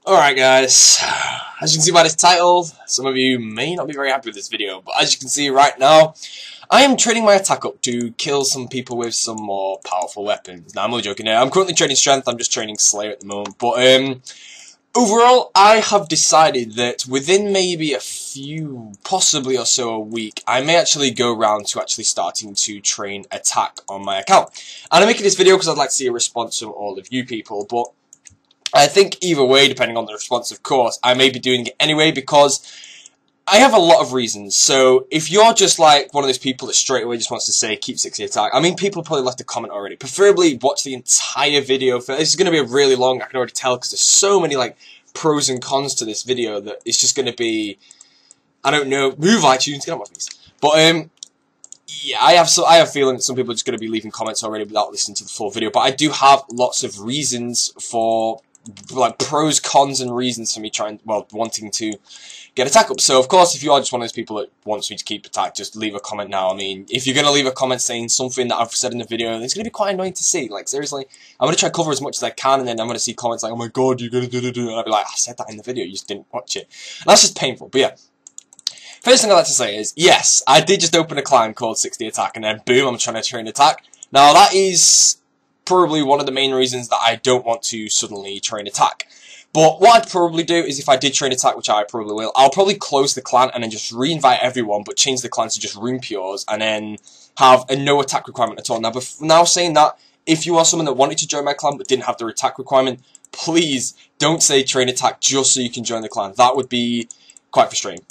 Alright guys, as you can see by this title, some of you may not be very happy with this video, but as you can see right now, I am training my attack up to kill some people with some more powerful weapons. Now I'm only joking here, I'm currently training strength, I'm just training Slayer at the moment, but overall I have decided that within maybe a few, possibly or so a week, I may actually go around to actually starting to train attack on my account. And I'm making this video because I'd like to see a response from all of you people, but I think either way, depending on the response, of course, I may be doing it anyway because I have a lot of reasons. So if you're just like one of those people that straight away just wants to say keep 60 attack, I mean, people probably left a comment already. Preferably watch the entire video. This is going to be a really long, I can already tell, because there's so many like pros and cons to this video that it's just going to be, I don't know, move iTunes, get on my face. But yeah, I have a feeling that some people are just going to be leaving comments already without listening to the full video. But I do have lots of reasons for, like, pros, cons, and reasons for me wanting to get attack up. So, of course, if you are just one of those people that wants me to keep attack, just leave a comment now. I mean, if you're going to leave a comment saying something that I've said in the video, it's going to be quite annoying to see. Like, seriously, I'm going to try to cover as much as I can, and then I'm going to see comments like, oh my god, you're going to do, and I'll be like, I said that in the video, you just didn't watch it. And that's just painful, but yeah. First thing I'd like to say is, yes, I did just open a clan called 60 Attack, and then boom, I'm trying to train attack. Now, that is probably one of the main reasons that I don't want to suddenly train attack. But what I'd probably do is if I did train attack, which I probably will, I'll probably close the clan and then just re-invite everyone, but change the clan to just Rune Pures, and then have a no attack requirement at all. Now saying that, if you are someone that wanted to join my clan but didn't have the attack requirement, please don't say train attack just so you can join the clan. That would be quite frustrating.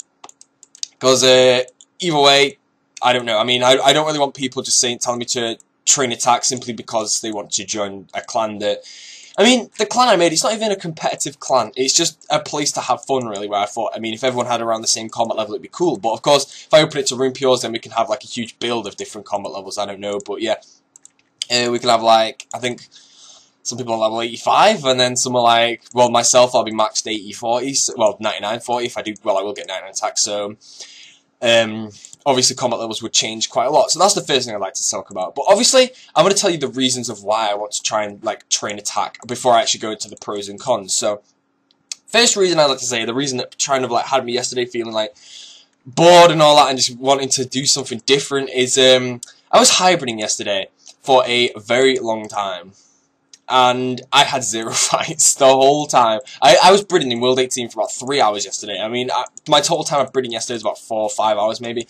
Because either way, I don't know. I mean, I don't really want people just telling me to train attack simply because they want to join a clan that... I mean, the clan I made, it's not even a competitive clan. It's just a place to have fun, really, where I thought, I mean, if everyone had around the same combat level, it'd be cool. But, of course, if I open it to Rune Pures, then we can have, like, a huge build of different combat levels. I don't know, but, yeah. We can have, like, I think... Some people are level 85, and then some are like, well, myself, I'll be maxed 80-40, so, well, 99-40 if I do, well, I will get 99 attack, so, obviously combat levels would change quite a lot, so that's the first thing I'd like to talk about. But obviously, I'm going to tell you the reasons of why I want to try and, like, train attack before I actually go into the pros and cons. So, first reason I'd like to say, the reason that kind of, like, had me yesterday feeling, like, bored and all that, and just wanting to do something different is, I was hybriding yesterday for a very long time. And I had 0 fights the whole time. I was breeding in World 18 for about 3 hours yesterday. I mean, my total time of breeding yesterday was about 4 or 5 hours maybe.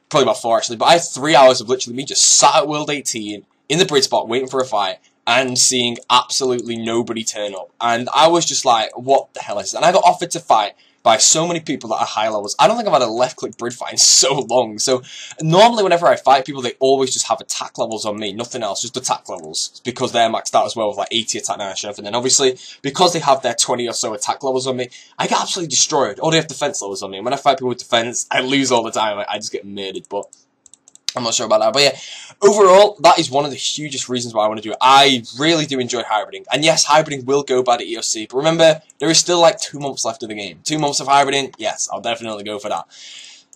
Probably about 4 actually. But I had 3 hours of literally me just sat at World 18 in the breed spot waiting for a fight and seeing absolutely nobody turn up. And I was just like, what the hell is this? And I got offered to fight by so many people that are high levels. I don't think I've had a left-click breed fight in so long. So normally whenever I fight people, they always just have attack levels on me, nothing else, just attack levels, because they're maxed out as well with like 80 attack, 9 strength. And then obviously, because they have their 20 or so attack levels on me, I get absolutely destroyed. Or they have defense levels on me. And when I fight people with defense, I lose all the time. I just get murdered, but I'm not sure about that, but yeah, overall, that is one of the hugest reasons why I want to do it. I really do enjoy hybriding, and yes, hybriding will go bad at EOC, but remember, there is still like 2 months left of the game. 2 months of hybriding, yes, I'll definitely go for that.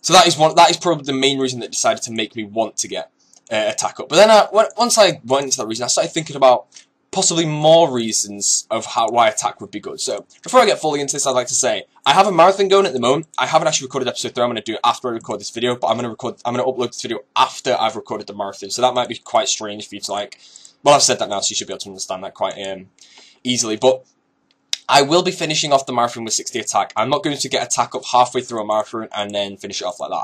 So that is probably the main reason that decided to make me want to get attack up. But then once I went into that reason, I started thinking about possibly more reasons of why attack would be good. So, before I get fully into this, I'd like to say, I have a marathon going at the moment. I haven't actually recorded episode 3, I'm going to do it after I record this video, but I'm going to upload this video after I've recorded the marathon, so that might be quite strange for you to like, well, I've said that now, so you should be able to understand that quite easily, but I will be finishing off the marathon with 60 attack. I'm not going to get attack up halfway through a marathon and then finish it off like that.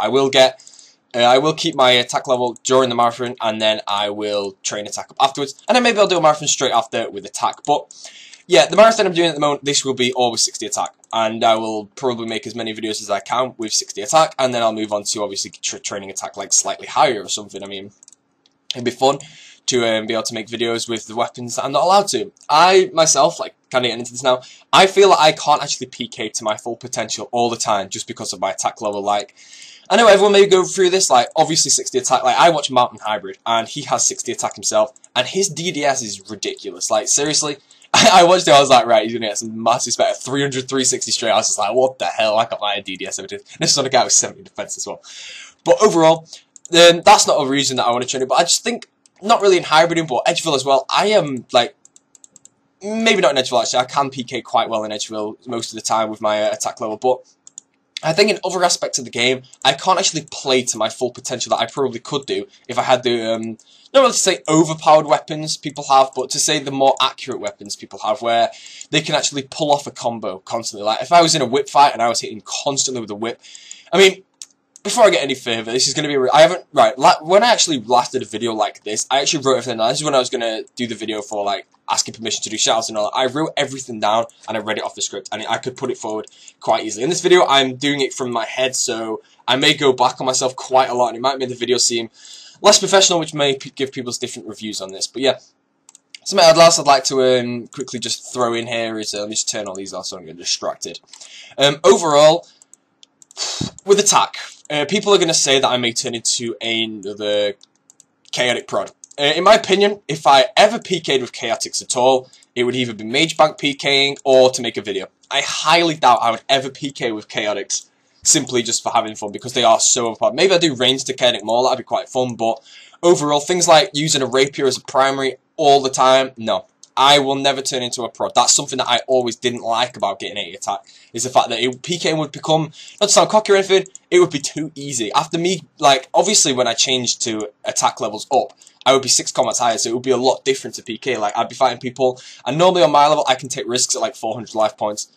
I will keep my attack level during the marathon, and then I will train attack up afterwards. And then maybe I'll do a marathon straight after with attack. But, yeah, the marathon I'm doing at the moment, this will be all with 60 attack. And I will probably make as many videos as I can with 60 attack, and then I'll move on to, obviously, training attack, like, slightly higher or something. I mean, it'd be fun to be able to make videos with the weapons that I'm not allowed to. I, myself, like, kind of getting into this now, I feel like I can't actually PK to my full potential all the time just because of my attack level, like... I know everyone may go through this, like, obviously 60 attack, like, I watch Mountain Hybrid, and he has 60 attack himself, and his DDS is ridiculous, like, seriously, I watched it, I was like, right, he's gonna get some massive spec, 300, 360 straight, I was just like, what the hell, I got my DDS over this. This is on a guy with 70 defense as well. But overall, that's not a reason that I want to train it, but I just think, not really in hybriding, but Edgeville as well, I am, like, maybe not in Edgeville actually, I can PK quite well in Edgeville most of the time with my attack level, but I think in other aspects of the game, I can't actually play to my full potential that I probably could do if I had the, not really to say overpowered weapons people have, but to say the more accurate weapons people have, where they can actually pull off a combo constantly. Like, if I was in a whip fight and I was hitting constantly with a whip, I mean, before I get any further, this is going to be when I actually last did a video like this, I actually wrote everything down. This is when I was going to do the video for, like, asking permission to do shoutouts and all that. I wrote everything down, and I read it off the script, and I could put it forward quite easily. In this video, I'm doing it from my head, so I may go back on myself quite a lot, and it might make the video seem less professional, which may give people different reviews on this. But yeah, something I'd like to quickly just throw in here is, let me just turn all these off so I don't get distracted. Overall, with attack, people are going to say that I may turn into another chaotic prod. In my opinion, if I ever PK'd with chaotics at all, it would either be Mage Bank PKing or to make a video. I highly doubt I would ever PK with chaotics simply just for having fun, because they are so overpowered. Maybe I do range to chaotic more, that'd be quite fun, but overall, things like using a rapier as a primary all the time, no. I will never turn into a prod. That's something that I always didn't like about getting 80 attack, is the fact that PKing would become, not to sound cocky or anything, it would be too easy. After me, like, obviously when I changed to attack levels up, I would be 6 combats higher, so it would be a lot different to PK. Like, I'd be fighting people, and normally on my level, I can take risks at like 400 life points.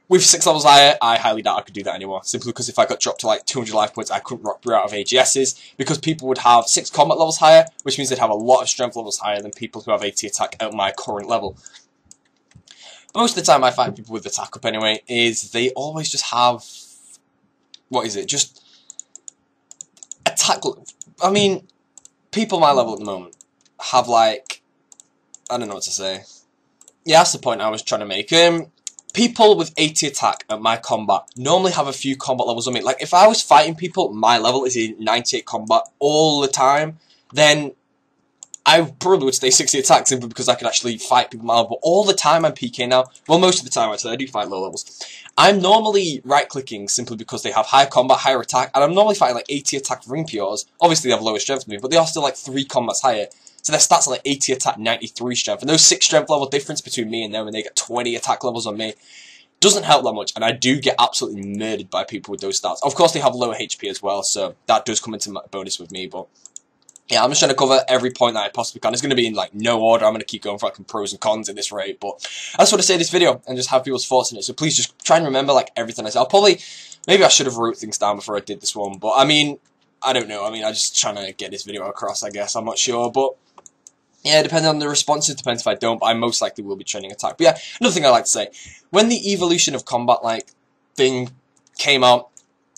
With 6 levels higher, I highly doubt I could do that anymore, simply because if I got dropped to like 200 life points, I couldn't rock through out of AGSs, because people would have 6 combat levels higher, which means they'd have a lot of strength levels higher than people who have 80 attack at my current level. But most of the time I find people with attack up anyway, is they always just have, what is it, just attack, I mean, people my level at the moment have like, I don't know what to say. Yeah, that's the point I was trying to make. People with 80 attack at my combat normally have a few combat levels on me. Like, if I was fighting people, my level is in 98 combat all the time, then I probably would stay 60 attack simply because I could actually fight people my level. But all the time I'm PK now, well, most of the time actually, I do fight low levels. I'm normally right-clicking simply because they have higher combat, higher attack, and I'm normally fighting like 80 attack ring pures. Obviously they have lower strength than me, but they are still like 3 combats higher. So their stats are like 80 attack, 93 strength. And those 6 strength level difference between me and them, and they get 20 attack levels on me, doesn't help that much. And I do get absolutely murdered by people with those stats. Of course, they have lower HP as well, so that does come into my bonus with me. But yeah, I'm just trying to cover every point that I possibly can. It's going to be in like no order. I'm going to keep going for like pros and cons at this rate. But I just want to say this video and just have people's thoughts on it. So please just try and remember like everything I said. Maybe I should have wrote things down before I did this one. But I mean, I don't know. I mean, I'm just trying to get this video across, I guess. I'm not sure. But yeah, depending on the responses, depends if I don't, but I most likely will be training attack. But yeah, another thing I like to say, when the evolution of combat like thing came out,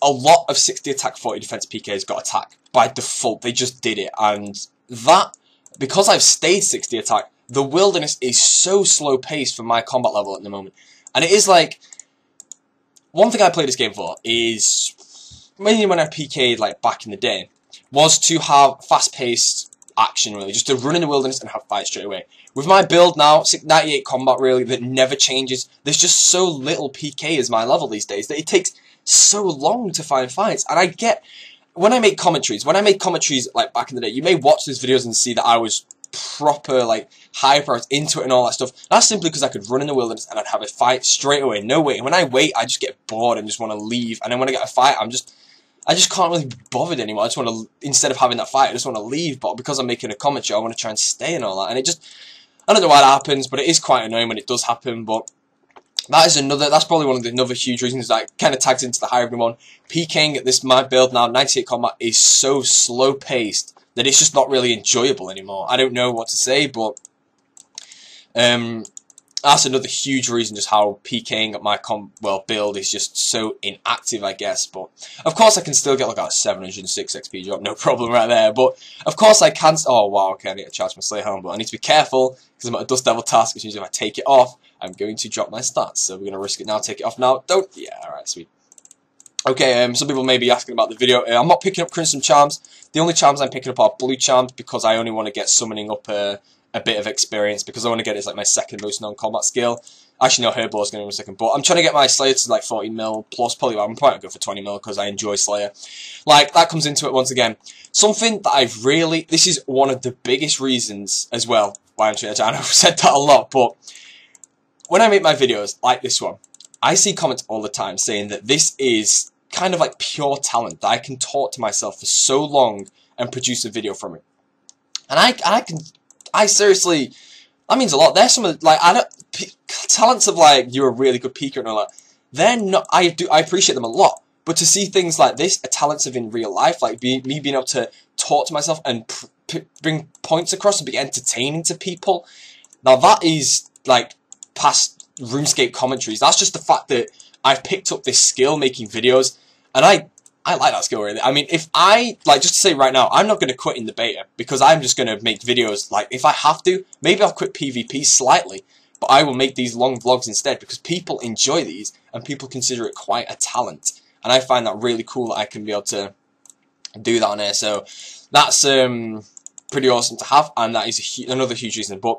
a lot of 60 attack, 40 defense PKs got attack. By default, they just did it, and that, because I've stayed 60 attack, the wilderness is so slow paced for my combat level at the moment. And it is like, one thing I play this game for is, mainly when I PK'd like back in the day, was to have fast paced action, really, just to run in the wilderness and have fights straight away. With my build now, 98 combat really, that never changes, there's just so little PK as my level these days that it takes so long to find fights. And I get, when I made commentaries like back in the day, you may watch these videos and see that I was proper, like, hyper into it and all that stuff. That's simply because I could run in the wilderness and I'd have a fight straight away, no waiting. When I wait, I just get bored and just want to leave, and then when I get a fight, I just can't really be bothered anymore. I just want to, instead of having that fight, I just want to leave. But because I'm making a commentary, I want to try and stay and all that. And it just, I don't know why that happens, but it is quite annoying when it does happen. But that's probably one of the another huge reasons that kind of tags into the hybrid one. PKing at this, my build now, 98 combat, is so slow paced that it's just not really enjoyable anymore. I don't know what to say, but that's another huge reason just how PKing at my build is just so inactive, I guess. But of course I can still get like a 706 XP drop, no problem right there. But of course I can. Oh wow, okay, I need to charge my Slayer Helm, but I need to be careful because I'm at a Dust Devil task, which means if I take it off, I'm going to drop my stats. So we're gonna risk it now. Take it off now. Don't. Yeah, all right, sweet. Okay, some people may be asking about the video. I'm not picking up Crimson Charms. The only charms I'm picking up are Blue Charms because I only want to get summoning up a bit of experience, because I want to get it as like my second most non-combat skill. Actually, no, Herblore is going to be my second, but I'm trying to get my Slayer to like 40 mil plus. Probably, I'm probably going to go for 20 mil because I enjoy Slayer. Like, that comes into it once again. Something that I've really, this is one of the biggest reasons as well why I'm trying to, I know I've said that a lot, but when I make my videos like this one, I see comments all the time saying that this is kind of like pure talent, that I can talk to myself for so long and produce a video from it. And I seriously, that means a lot. There's some of, like, talents of, like, you're a really good peeker and all that, they're not, I appreciate them a lot. But to see things like this, talents of in real life, like me being able to talk to myself and bring points across and be entertaining to people, now that is, like, past RuneScape commentaries. That's just the fact that I've picked up this skill making videos, and I like that skill really. I mean, if I, like, just to say right now, I'm not going to quit in the beta, because I'm just going to make videos, like, if I have to, maybe I'll quit PvP slightly, but I will make these long vlogs instead, because people enjoy these, and people consider it quite a talent. And I find that really cool that I can be able to do that on here. So that's pretty awesome to have, and that is another huge reason. But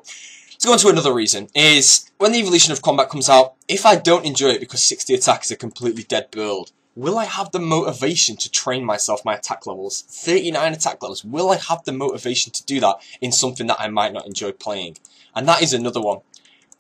let's go on to another reason, is when the Evolution of Combat comes out, if I don't enjoy it because 60 attack is a completely dead build, will I have the motivation to train myself my attack levels? 39 attack levels, will I have the motivation to do that in something that I might not enjoy playing? And that is another one.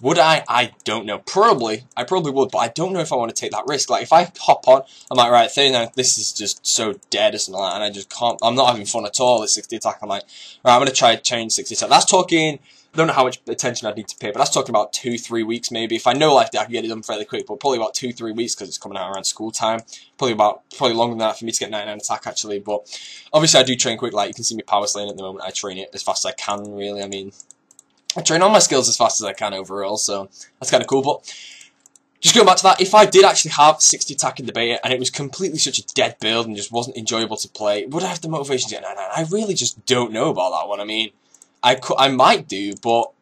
Would I? I don't know. Probably. I probably would, but I don't know if I want to take that risk. Like, if I hop on, I'm like, right, 39, this is just so dead or something like that, and I just can't, I'm not having fun at all at 60 attack. I'm like, right, I'm going to try to change 60 attack. That's talking, I don't know how much attention I'd need to pay, but that's talking about 2-3 weeks maybe. If I know like that, I can get it done fairly quick, but probably about 2-3 weeks because it's coming out around school time. Probably longer than that for me to get 99 attack actually, but obviously I do train quick. Like, you can see me power slaying at the moment. I train it as fast as I can, really. I mean, I train all my skills as fast as I can overall, so that's kind of cool. But just going back to that, if I did actually have 60 attack in the beta and it was completely such a dead build and just wasn't enjoyable to play, would I have the motivation to get 99? I really just don't know about that one. I mean, I might do, but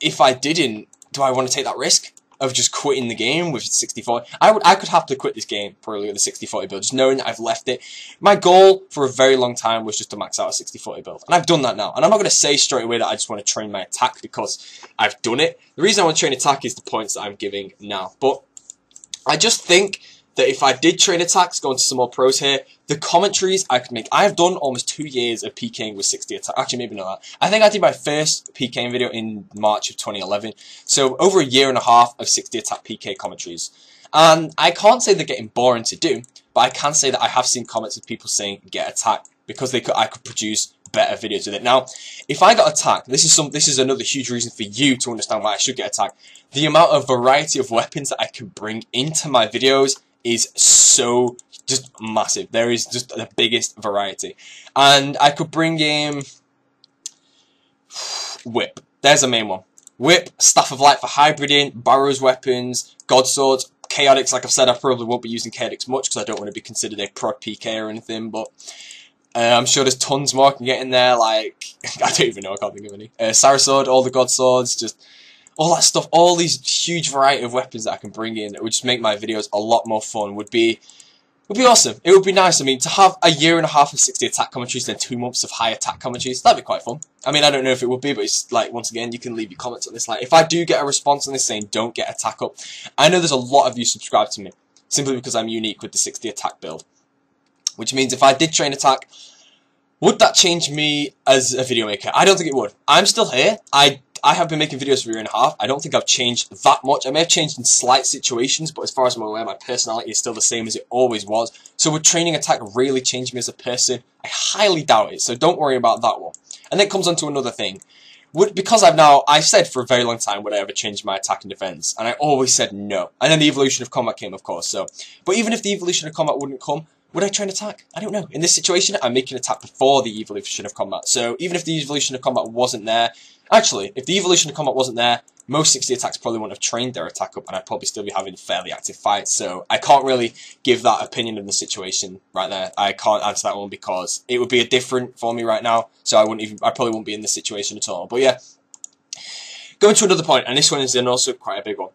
if I didn't, do I want to take that risk of just quitting the game with 60-40? I could have to quit this game probably with a 60-40 build, just knowing that I've left it. My goal for a very long time was just to max out a 60-40 build, and I've done that now. And I'm not going to say straight away that I just want to train my attack because I've done it. The reason I want to train attack is the points that I'm giving now. But I just think that if I did train attacks, going to some more pros here, the commentaries I could make. I have done almost 2 years of PKing with 60 attack. Actually, maybe not that. I think I did my first PKing video in March of 2011. So over a year and a half of 60 attack PK commentaries. And I can't say they're getting boring to do, but I can say that I have seen comments of people saying get attack because I could produce better videos with it. Now, if I got attack, this is another huge reason for you to understand why I should get attack. The amount of variety of weapons that I can bring into my videos is so just massive. There is just the biggest variety. And I could bring in Whip. There's a main one. Whip, Staff of Light for hybriding, Barrows weapons, God Swords, Chaotix. Like I've said, I probably won't be using Chaotix much because I don't want to be considered a prod PK or anything, but I'm sure there's tons more I can get in there, like, I don't even know, I can't think of any. Sarasword, all the God Swords, just all that stuff, all these huge variety of weapons that I can bring in that would just make my videos a lot more fun would be awesome. It would be nice. I mean, to have a year and a half of 60 attack commentaries, then 2 months of high attack commentaries, that'd be quite fun. I mean, I don't know if it would be, but it's like, once again, you can leave your comments on this. Like, if I do get a response on this saying don't get attack up, I know there's a lot of you subscribe to me, simply because I'm unique with the 60 attack build. Which means if I did train attack, would that change me as a video maker? I don't think it would. I'm still here. I have been making videos for a year and a half. I don't think I've changed that much. I may have changed in slight situations, but as far as I'm aware, my personality is still the same as it always was. So would training attack really change me as a person? I highly doubt it, so don't worry about that one. And then comes on to another thing. Because I've said for a very long time, would I ever change my attack and defense? And I always said no. And then the Evolution of Combat came, of course. So, but even if the Evolution of Combat wouldn't come, would I train attack? I don't know. In this situation, I'm making attack before the Evolution of Combat. So even if the Evolution of Combat wasn't there, actually, if the Evolution of Combat wasn't there, most 60 attacks probably wouldn't have trained their attack up, and I'd probably still be having fairly active fights. So I can't really give that opinion of the situation right there. I can't answer that one because it would be a different for me right now. So I probably wouldn't be in this situation at all. But yeah, going to another point, and this one is then also quite a big one.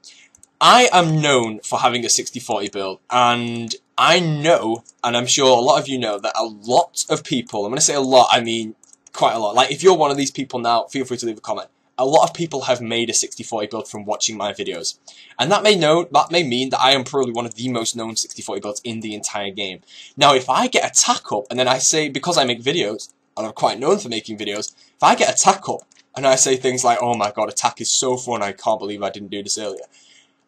I am known for having a 60-40 build, and I know, and I'm sure a lot of you know, that a lot of people, I'm going to say a lot, I mean quite a lot, like if you're one of these people now, feel free to leave a comment. A lot of people have made a 60-40 build from watching my videos, and that may mean that I am probably one of the most known 60-40 builds in the entire game. Now if I get attack up, and then I say, because I make videos, and I'm quite known for making videos, if I get attack up, and I say things like, oh my god, attack is so fun, I can't believe I didn't do this earlier,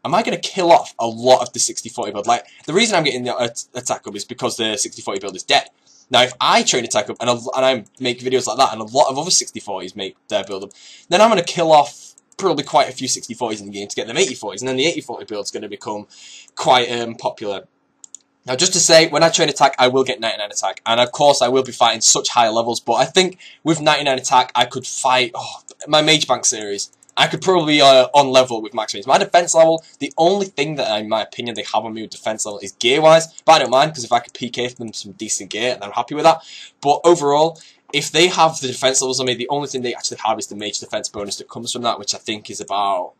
am I going to kill off a lot of the 60-40 build? Like, the reason I'm getting the attack up is because the 60-40 build is dead. Now, if I train attack up and I make videos like that, and a lot of other 60-40s make their build up, then I'm going to kill off probably quite a few 60-40s in the game to get them 80-40s, and then the 80-40 build is going to become quite popular. Now, just to say, when I train attack, I will get 99 attack, and of course I will be fighting such higher levels, but I think with 99 attack, I could fight my Mage Bank series. I could probably be on level with max range. My defense level, the only thing that, in my opinion, they have on me with defense level is gear-wise, but I don't mind, because if I could PK them some decent gear, then I'm happy with that. But overall, if they have the defense levels on me, the only thing they actually have is the mage defense bonus that comes from that, which I think is about,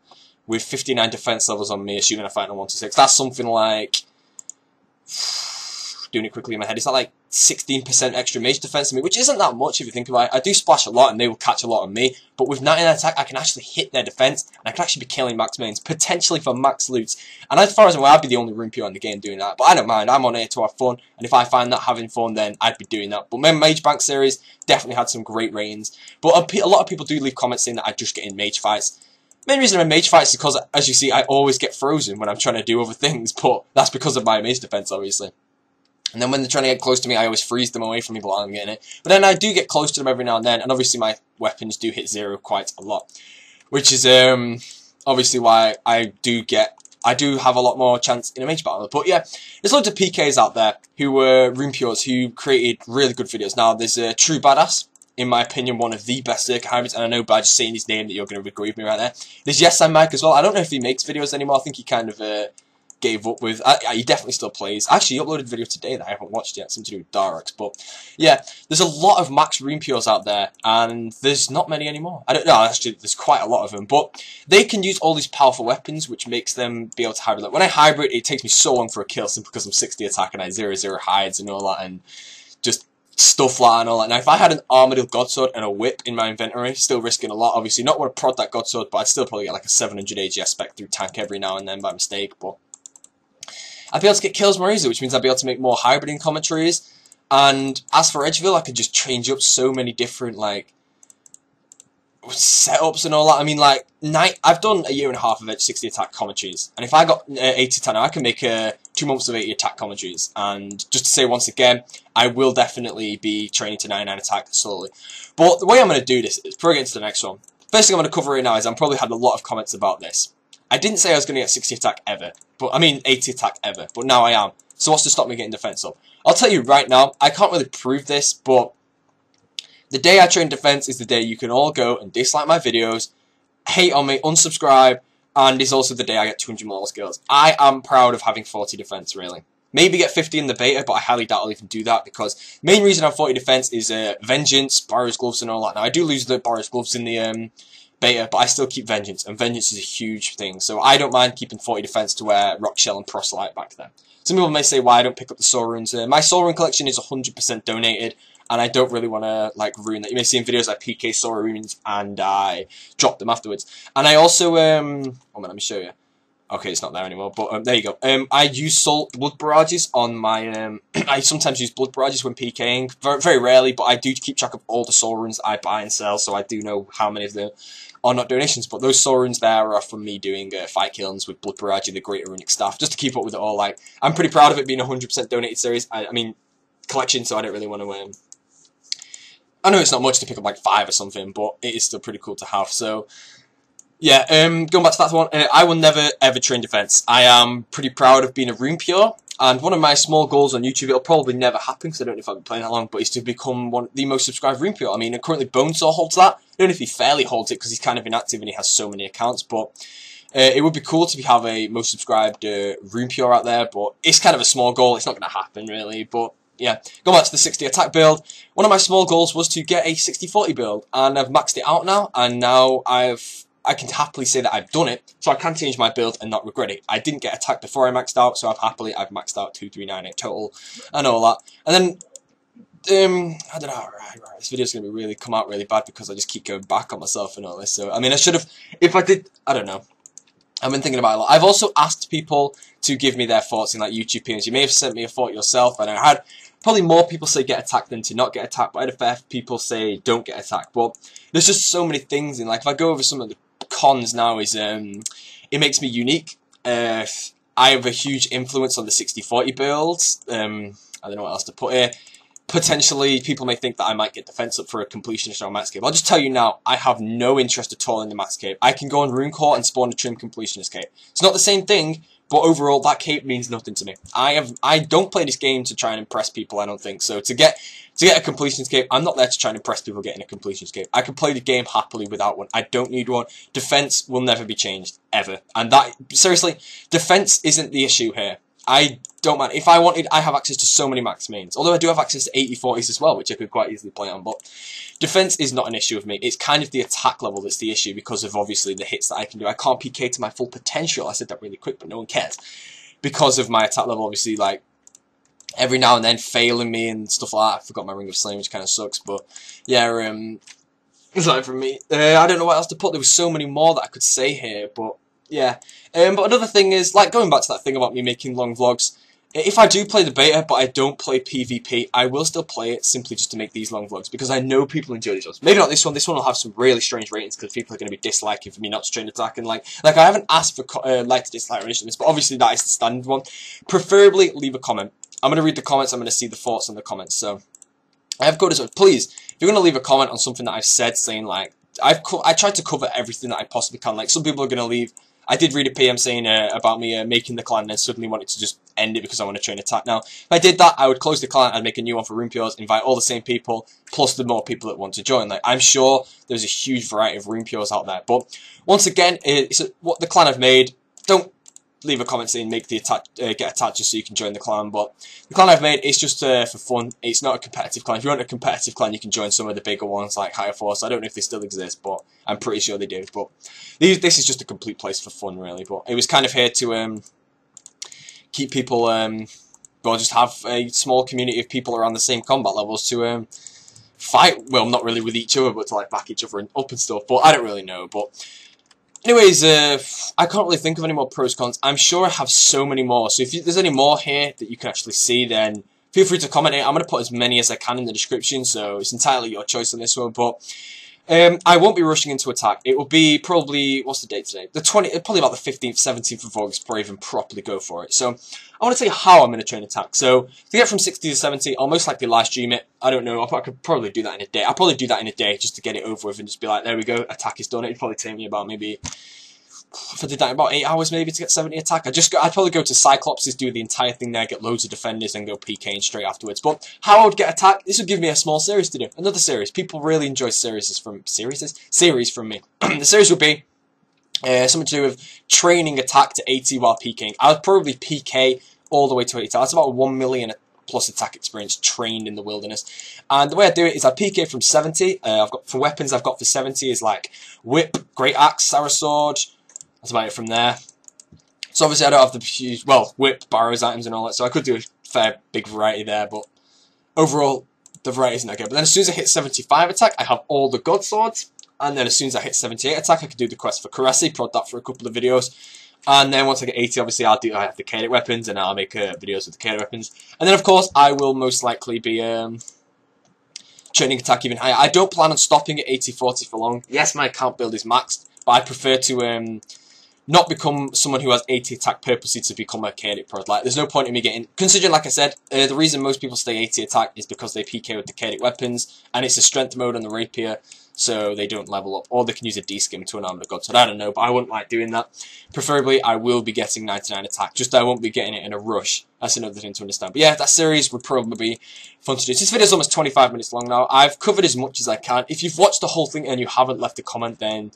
with 59 defense levels on me, assuming I fight on 1-6, that's something like, doing it quickly in my head, it's like 16% extra mage defense on me, which isn't that much if you think about it. I do splash a lot and they will catch a lot on me, but with 99 attack I can actually hit their defense and I can actually be killing max mains, potentially for max loots. And as far as I'm aware, I'd be the only Rumpio in the game doing that, but I don't mind. I'm on here to have fun, and if I find that having fun, then I'd be doing that. But my Mage Bank series definitely had some great ratings, but a lot of people do leave comments saying that I just get in mage fights. Main reason I'm in mage fights is because, as you see, I always get frozen when I'm trying to do other things, but that's because of my mage defense, obviously. And then when they're trying to get close to me, I always freeze them away from me while I'm getting it. But then I do get close to them every now and then, and obviously my weapons do hit 0 quite a lot. Which is obviously why I do have a lot more chance in a mage battle. But yeah, there's loads of PKs out there who were Rumpios who created really good videos. Now, there's a True Badass, in my opinion, one of the best Zerker hybrids, and I know by just saying his name that you're going to agree with me right there. There's Yes I'm Mike as well. I don't know if he makes videos anymore. I think he kind of gave up with. He definitely still plays. Actually, he uploaded a video today that I haven't watched yet, something to do with Darex. But yeah, there's a lot of max Rumpios out there, and there's not many anymore. I don't know. Actually, there's quite a lot of them, but they can use all these powerful weapons, which makes them be able to hybrid. Like, when I hybrid, it takes me so long for a kill simply because I'm 60 attack and I 0-0 hides and all that, and just stuff like that and all that. Now, if I had an Armadyl Godsword and a whip in my inventory, still risking a lot, obviously not want to prod that Godsword, but I'd still probably get like a 700 AGS spec through tank every now and then by mistake, but I'd be able to get kills more easily, which means I'd be able to make more hybriding commentaries. And as for Edgeville, I could just change up so many different, like, setups and all that. I mean, like, I've done a year and a half of 60 attack commentaries, and if I got 80 attack, I can make 2 months of 80 attack commentaries. And just to say once again, I will definitely be training to 99 attack slowly. But the way I'm going to do this is, before I get into the next one, first thing I'm going to cover right now is I've probably had a lot of comments about this. I didn't say I was going to get 60 attack ever, but I mean 80 attack ever, but now I am. So what's to stop me getting defense up? I'll tell you right now, I can't really prove this, but the day I train defense is the day you can all go and dislike my videos, hate on me, unsubscribe, and it's also the day I get 200 more skills. I am proud of having 40 defense, really. Maybe get 50 in the beta, but I highly doubt I'll even do that, because the main reason I'm 40 defense is Vengeance, Borrow's Gloves and all that. Now, I do lose the Borrow's Gloves in the beta, but I still keep Vengeance, and Vengeance is a huge thing, so I don't mind keeping 40 defense to wear Rock Shell and Proselyte back then. Some people may say why I don't pick up the Soul Runes. My Soul Rune collection is 100% donated, and I don't really want to like ruin that. You may see in videos I PK Soul Runes and I drop them afterwards. And I also, oh man, let me show you. Okay, it's not there anymore, but there you go. I use Blood Barrages on my, I sometimes use Blood Barrages when PKing, very rarely, but I do keep track of all the Soul Runes I buy and sell, so I do know how many of them are not donations, but those Soul Runes there are from me doing fight kills with Blood Barrage and the Greater Runic Staff, just to keep up with it all. Like, I'm pretty proud of it being a 100% donated series, I mean, collection, so I don't really want to, I know it's not much to pick up like 5 or something, but it is still pretty cool to have, so yeah, going back to that one, I will never ever train defense. I am pretty proud of being a Rumpio, and one of my small goals on YouTube, it'll probably never happen because I don't know if I've been playing that long, but is to become the most subscribed Rumpio. I mean, currently Bonesaw holds that. I don't know if he fairly holds it because he's kind of inactive and he has so many accounts, but it would be cool to have a most subscribed Rumpio out there, but it's kind of a small goal. It's not going to happen really, but yeah, going back to the 60 attack build, one of my small goals was to get a 60-40 build, and I've maxed it out now, and now I can happily say that I've done it, so I can change my build and not regret it. I didn't get attacked before I maxed out, so I've maxed out 2398 total and all that. And then, I don't know, right, this video's going to really come out really bad because I just keep going back on myself and all this. So, I mean, I should have, if I did, I don't know. I've been thinking about it a lot. I've also asked people to give me their thoughts in like YouTube opinions. You may have sent me a thought yourself, and I had probably more people say get attacked than to not get attacked, but I had a fair people say don't get attacked. But there's just so many things in, like, if I go over some of the cons now is, it makes me unique. I have a huge influence on the 60-40 builds. I don't know what else to put here. Potentially, people may think that I might get defense up for a completionist or a max cape. I'll just tell you now, I have no interest at all in the max cape. I can go on Rune Court and spawn a trim completionist cape. It's not the same thing, but overall, that cape means nothing to me. I don't play this game to try and impress people, I don't think. So to get a completionist cape, I'm not there to try and impress people getting a completionist cape. I can play the game happily without one. I don't need one. Defense will never be changed, ever. And that, seriously, defense isn't the issue here. I don't mind. If I wanted, I have access to so many max mains. Although I do have access to 80-40s as well, which I could quite easily play on. But defense is not an issue with me. It's kind of the attack level that's the issue because of, obviously, the hits that I can do. I can't PK to my full potential. I said that really quick, but no one cares. Because of my attack level, obviously, like, every now and then failing me and stuff like that. I forgot my Ring of Slain, which kind of sucks. But, yeah, aside from me, I don't know what else to put. There was so many more that I could say here, but... yeah, but another thing is, like, going back to that thing about me making long vlogs, if I do play the beta, but I don't play PvP, I will still play it simply just to make these long vlogs, because I know people enjoy these ones. Maybe not this one will have some really strange ratings, because people are going to be disliking for me not to train attack, and like I haven't asked for like to dislike ratings, but obviously that is the standard one. Preferably, leave a comment. I'm going to read the comments, I'm going to see the thoughts on the comments, so I have coded, so please, if you're going to leave a comment on something that I've said, saying like, I tried to cover everything that I possibly can, like some people are going to leave. I did read a PM saying about me making the clan and then suddenly wanted to just end it because I want to train attack. Now, if I did that, I would close the clan, I'd make a new one for Runepure's, invite all the same people, plus the more people that want to join. Like, I'm sure there's a huge variety of Runepure's out there. But, once again, what the clan I've made, don't leave a comment saying make the get attached just so you can join the clan, but the clan I've made is just for fun. It's not a competitive clan. If you want a competitive clan, you can join some of the bigger ones like Higher Force. I don't know if they still exist, but I'm pretty sure they do. But this is just a complete place for fun, really. But it was kind of here to keep people, well, just have a small community of people around the same combat levels to fight. Well, not really with each other, but to like back each other up and stuff. But I don't really know. But anyways, I can't really think of any more pros cons. I'm sure I have so many more. So if there's any more here that you can actually see, then feel free to comment it. I'm going to put as many as I can in the description, so it's entirely your choice on this one. But I won't be rushing into attack. It will be probably, what's the date today? Probably about the 15th, 17th of August before I even properly go for it. So I want to tell you how I'm going to train attack. So to get from 60 to 70, I'll most likely live stream it. I don't know. I could probably do that in a day. I'll probably do that in a day just to get it over with and just be like, there we go, attack is done. It'd probably take me about maybe, if I did that in about 8 hours maybe to get 70 attack, I'd probably go to Cyclopses, do the entire thing there, get loads of defenders, and go PKing straight afterwards. But how I would get attack, this would give me a small series to do. Another series. People really enjoy series from me. The series would be something to do with training attack to 80 while PKing. I would probably PK all the way to 80. That's about 1 million plus attack experience trained in the wilderness. And the way I do it is I PK from 70. I've got for weapons I've got for 70 is like Whip, Great Axe, Sarah Sword. That's about it from there. So obviously I don't have the huge, well, Whip, Barrows items and all that, so I could do a fair big variety there, but overall the variety isn't that good. But then as soon as I hit 75 attack, I have all the God Swords, and then as soon as I hit 78 attack, I could do the quest for Karasi, prod that for a couple of videos. And then once I get 80, obviously I have the Chaotic weapons, and I'll make videos with the Chaotic weapons. And then of course I will most likely be training attack even higher. I don't plan on stopping at 80-40 for long. Yes, my account build is maxed, but I prefer to not become someone who has 80 attack purposely to become a Chaotic prod. Like, there's no point in me getting, considering, like I said, the reason most people stay 80 attack is because they PK with the Chaotic weapons, and it's a strength mode on the Rapier, so they don't level up, or they can use a D-skim to an Armored God. So I don't know, but I wouldn't like doing that. Preferably, I will be getting 99 attack, just I won't be getting it in a rush. That's another thing to understand. But yeah, that series would probably be fun to do. This video is almost 25 minutes long now. I've covered as much as I can. If you've watched the whole thing and you haven't left a comment, then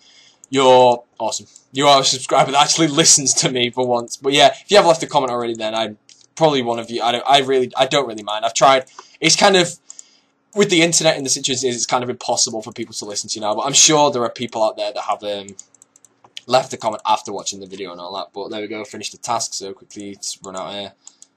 you're awesome. You are a subscriber that actually listens to me for once. But yeah, if you have left a comment already, then I'm probably one of you. I don't really mind. I've tried. It's kind of, with the internet and the situation, it's kind of impossible for people to listen to you now. But I'm sure there are people out there that have left a comment after watching the video and all that. But there we go. Finished the task. So quickly let's run out here.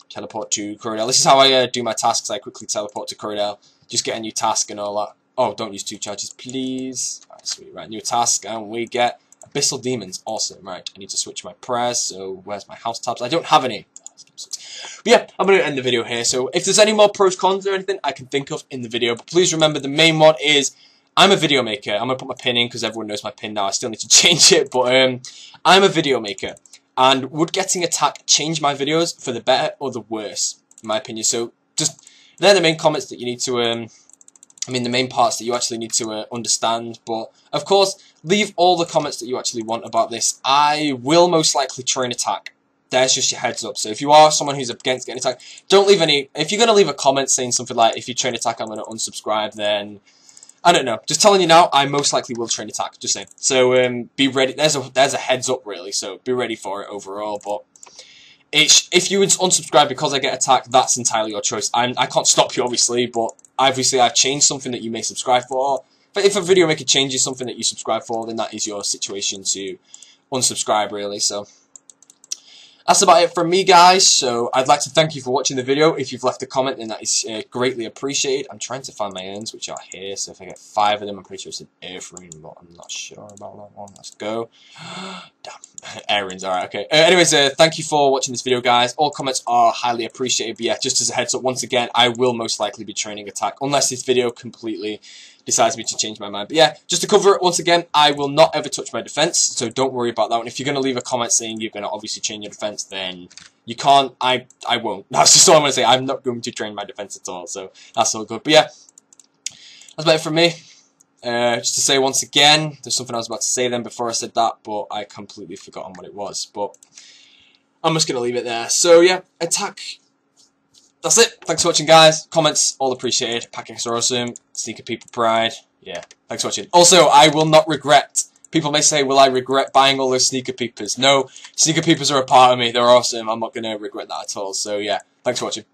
Teleport to Corridale. This is how I do my tasks. I quickly teleport to Corridale. Just get a new task and all that. Oh, don't use 2 charges, please. Alright, sweet. Right, new task, and we get Abyssal Demons. Awesome. Right, I need to switch my prayers, so where's my house tabs? I don't have any. But yeah, I'm going to end the video here. So if there's any more pros, cons, or anything I can think of in the video, but please remember the main one is I'm a video maker. I'm going to put my pin in because everyone knows my pin now. I still need to change it, but I'm a video maker. And would getting attack change my videos for the better or the worse, in my opinion? So just they're the main comments that you need to I mean the main parts that you actually need to understand. But of course, leave all the comments that you actually want about this. I will most likely train attack. There's just your heads up. So if you are someone who's against getting attack, don't leave any. If you're going to leave a comment saying something like, if you train attack I'm going to unsubscribe, then I don't know. Just telling you now, I most likely will train attack. Just saying. So be ready. There's a heads up really. So be ready for it overall. But if you unsubscribe because I get attacked, that's entirely your choice. I can't stop you obviously, but obviously I've changed something that you may subscribe for. But if a video maker changes something that you subscribe for, then that is your situation to unsubscribe really. So that's about it from me, guys. So I'd like to thank you for watching the video. If you've left a comment, then that is greatly appreciated. I'm trying to find my urns, which are here. So if I get 5 of them, I'm pretty sure it's an Airframe, but I'm not sure about that one. Let's go. Damn. Airins, alright, okay. Anyways, thank you for watching this video, guys. All comments are highly appreciated. But yeah, just as a heads up, once again, I will most likely be training attack, unless this video completely decides me to change my mind. But yeah, just to cover it once again, I will not ever touch my defense, so don't worry about that one. If you're going to leave a comment saying you're going to obviously change your defense, then you can't. I won't. That's just all I'm going to say. I'm not going to train my defense at all, so that's all good. But yeah, that's about it from me. Just to say once again, there's something I was about to say then before I said that, but I completely forgotten what it was. But I'm just going to leave it there. So yeah, attack. That's it. Thanks for watching, guys. Comments, all appreciated. Packings are awesome. Sneaker People Pride. Yeah, thanks for watching. Also, I will not regret. People may say, will I regret buying all those Sneaker Peepers? No, Sneaker Peepers are a part of me. They're awesome. I'm not going to regret that at all. So yeah, thanks for watching.